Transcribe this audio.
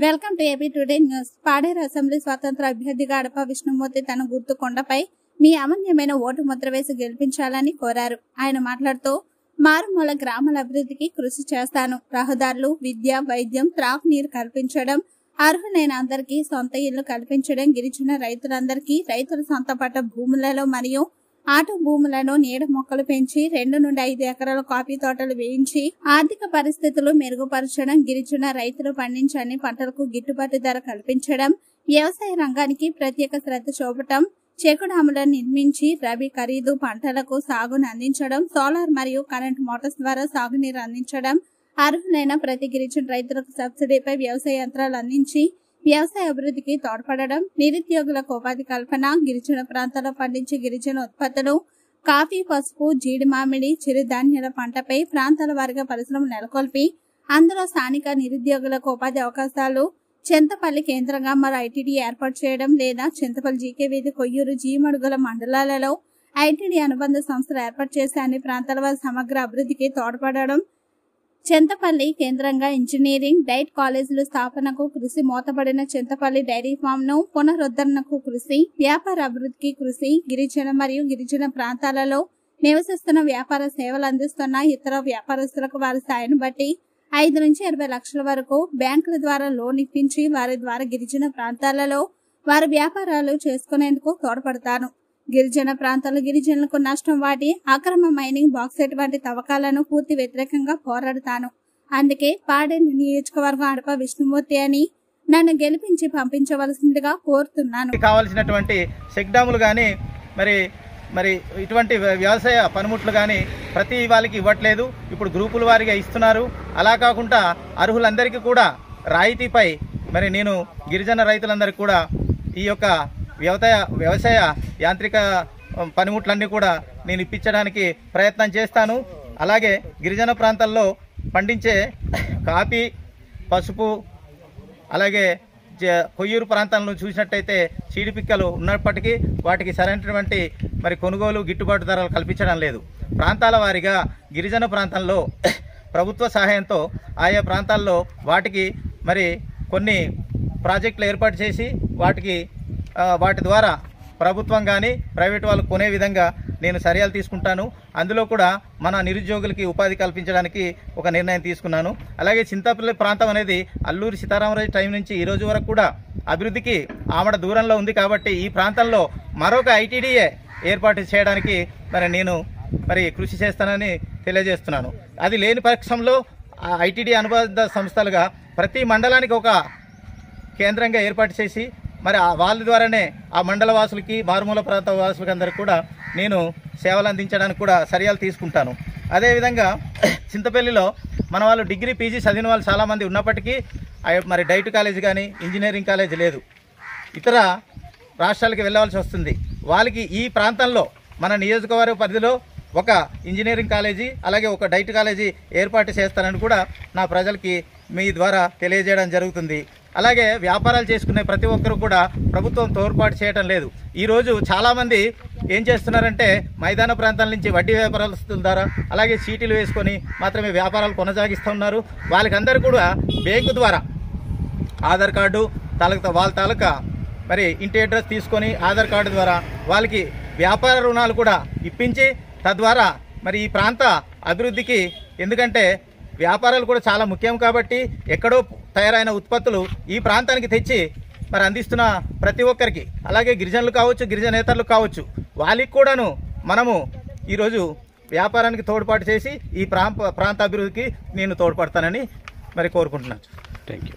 Welcome to AP today news. Paderu assembly స్వతంత్ర అభ్యర్థిగా అడప విష్ణుమూర్తి తన గుర్తు కొండపై మీ అమూల్యమైన ఓటు ముద్ర వేసి గెలిపించాలని కోరారు. ఆయన మాట్లాడుతూ మారుమూల గ్రామాల అభివృద్ధికి కృషి చేస్తాను. రహదారులు, విద్య, వైద్యం, త్రాగునీరు కల్పించడం, అర్హులైన అందరికీ సొంత ఇళ్లు కల్పించడం, గిరిజన రైతులందరికీ రైతుల సొంత పట్ట భూములలో మరియు ఆటో భూములను నీడ మొక్కలు పెంచి 2 నుండి 5 ఎకరాల కాఫీ తోటలు వేయించి ఆర్థిక పరిస్థితులు మెరుగుపరచడం, గిరిజన రైతులు పండించే అన్ని పంటలకు గిట్టుబాటు ధర కల్పించడం, వ్యవసాయ రంగానికి ప్రత్యేక శ్రద్ధ చూపటం, చెకు డ్యాములను నిర్మించి రబీ ఖరీదు పంటలకు సాగును అందించడం, సోలార్ మరియు కరెంట్ మోటార్స్ ద్వారా సాగునీరు అందించడం, అర్హులైన ప్రతి గిరిజన రైతులకు సబ్సిడీపై వ్యవసాయ యంత్రాలు అందించి వ్యవసాయ అభివృద్ధికి తోడ్పడడం, నిరుద్యోగులకు ఉపాధి కల్పన, గిరిజన ప్రాంతాల్లో పండించే గిరిజన ఉత్పత్తులు, కాఫీ, పసుపు, జీడి మామిడి, చిరుధాన్యాల పంటపై ప్రాంతాల వారీగా పరిశ్రమలు నెలకొల్పి అందులో స్థానిక నిరుద్యోగులకు ఉపాధి అవకాశాలు, చింతపల్లి కేంద్రంగా మరో ఐటీడీ ఏర్పాటు చేయడం లేదా చింతపల్లి జీకే వీధి, కొయ్యూరు, జీమడుగుల మండలాలలో ఐటీడీ అనుబంధ సంస్థలు ఏర్పాటు చేసి అన్ని ప్రాంతాల వారి సమగ్ర అభివృద్ధికి తోడ్పడడం, చింతపల్లి కేంద్రంగా ఇంజనీరింగ్, డైట్ కాలేజీల స్థాపనకు కృషి, మూతపడిన చింతపల్లి డైరీ ఫామ్ ను పునరుద్ధరణకు కృషి, వ్యాపార అభివృద్ధికి కృషి, గిరిజన మరియు గిరిజన ప్రాంతాలలో నివసిస్తున్న వ్యాపార సేవలు అందిస్తున్న ఇతర వ్యాపారస్తులకు వారి స్థాయిని బట్టి 5 నుంచి 20 లక్షల వరకు బ్యాంకుల ద్వారా లోన్ ఇప్పించి వారి ద్వారా గిరిజన ప్రాంతాలలో వారి వ్యాపారాలు చేసుకునేందుకు తోడ్పడతాను. గిరిజన ప్రాంతాల్లో గిరిజనులకు నష్టం వాటి అక్రమ మైనింగ్, బాక్సైట్ వంటి తవ్వకాలను పూర్తి వ్యతిరేకంగా పోరాడతాను. అందుకే పాడేరు నియోజకవర్గం అడప విష్ణుమూర్తి అని నన్ను గెలిపించి పంపించవలసిందిగా కోరుతున్నాను. కావాల్సినటువంటి చెక్ డ్యాములు కానీ మరి ఇటువంటి వ్యవసాయ పనిముట్లు కానీ ప్రతి వాళ్ళకి ఇవ్వట్లేదు. ఇప్పుడు గ్రూపుల వారీగా ఇస్తున్నారు. అలా కాకుండా అర్హులందరికీ కూడా రాయితీపై మరి నేను గిరిజన రైతులందరికీ కూడా ఈ యొక్క వ్యవసాయ యాంత్రిక పనిముట్లన్నీ కూడా నేను ఇప్పించడానికి ప్రయత్నం చేస్తాను. అలాగే గిరిజన ప్రాంతాల్లో పండించే కాఫీ, పసుపు, అలాగే కొయ్యూరు ప్రాంతాలను చూసినట్టయితే చీడిపిక్కలు ఉన్నప్పటికీ వాటికి సరైనటువంటి మరి కొనుగోలు, గిట్టుబాటు ధరలు కల్పించడం లేదు. ప్రాంతాల వారీగా గిరిజన ప్రాంతంలో ప్రభుత్వ సహాయంతో ఆయా ప్రాంతాల్లో వాటికి మరి కొన్ని ప్రాజెక్టులు ఏర్పాటు చేసి వాటి ద్వారా ప్రభుత్వం కానీ ప్రైవేట్ వాళ్ళు కొనే విధంగా నేను చర్యలు తీసుకుంటాను. అందులో కూడా మన నిరుద్యోగులకి ఉపాధి కల్పించడానికి ఒక నిర్ణయం తీసుకున్నాను. అలాగే చింతపల్లి ప్రాంతం అనేది అల్లూరి సీతారామరాజు టైం నుంచి ఈ రోజు వరకు కూడా అభివృద్ధికి ఆమడ దూరంలో ఉంది. కాబట్టి ఈ ప్రాంతంలో మరొక ఐటీడీఏ ఏర్పాటు చేయడానికి నేను కృషి చేస్తానని తెలియజేస్తున్నాను. అది లేని పక్షంలో ఐటీడీ అనుబంధ సంస్థలుగా ప్రతి మండలానికి ఒక కేంద్రంగా ఏర్పాటు చేసి వాళ్ళ ద్వారానే ఆ మండల వాసులకి, మారుమూల ప్రాంత వాసులకి అందరికీ కూడా నేను సేవలు అందించడానికి కూడా చర్యలు తీసుకుంటాను. అదేవిధంగా చింతపల్లిలో మన వాళ్ళు డిగ్రీ, పీజీ చదివిన వాళ్ళు చాలామంది ఉన్నప్పటికీ డైట్ కాలేజ్ కానీ ఇంజనీరింగ్ కాలేజ్ లేదు. ఇతర రాష్ట్రాలకి వెళ్ళవలసి వస్తుంది. వాళ్ళకి ఈ ప్రాంతంలో మన నియోజకవర్గ పరిధిలో ఒక ఇంజనీరింగ్ కాలేజీ, అలాగే ఒక డైట్ కాలేజీ ఏర్పాటు చేస్తానని కూడా నా ప్రజలకి మీ ద్వారా తెలియజేయడం జరుగుతుంది. అలాగే వ్యాపారాలు చేసుకునే ప్రతి ఒక్కరు కూడా ప్రభుత్వం తోడ్పాటు చేయడం లేదు. ఈరోజు చాలామంది ఏం చేస్తున్నారంటే మైదాన ప్రాంతాల నుంచి వడ్డీ వ్యాపారస్తుల ద్వారా అలాగే చీటీలు వేసుకొని మాత్రమే వ్యాపారాలు కొనసాగిస్తున్నారు. వాళ్ళకందరూ కూడా బ్యాంకు ద్వారా ఆధార్ కార్డు వాళ్ళ తాలూకా ఇంటి అడ్రస్ తీసుకొని ఆధార్ కార్డు ద్వారా వాళ్ళకి వ్యాపార రుణాలు కూడా ఇప్పించి తద్వారా ఈ ప్రాంత అభివృద్ధికి, ఎందుకంటే వ్యాపారాలు కూడా చాలా ముఖ్యం కాబట్టి ఎక్కడో తయారైన ఉత్పత్తులు ఈ ప్రాంతానికి తెచ్చి అందిస్తున్న ప్రతి ఒక్కరికి, అలాగే గిరిజనులు కావచ్చు, గిరిజనేతరులు కావచ్చు, వాళ్ళకి కూడాను మనము ఈరోజు వ్యాపారానికి తోడ్పాటు చేసి ఈ ప్రాంత అభివృద్ధికి నేను తోడ్పడతానని కోరుకుంటున్నాను. Thank you.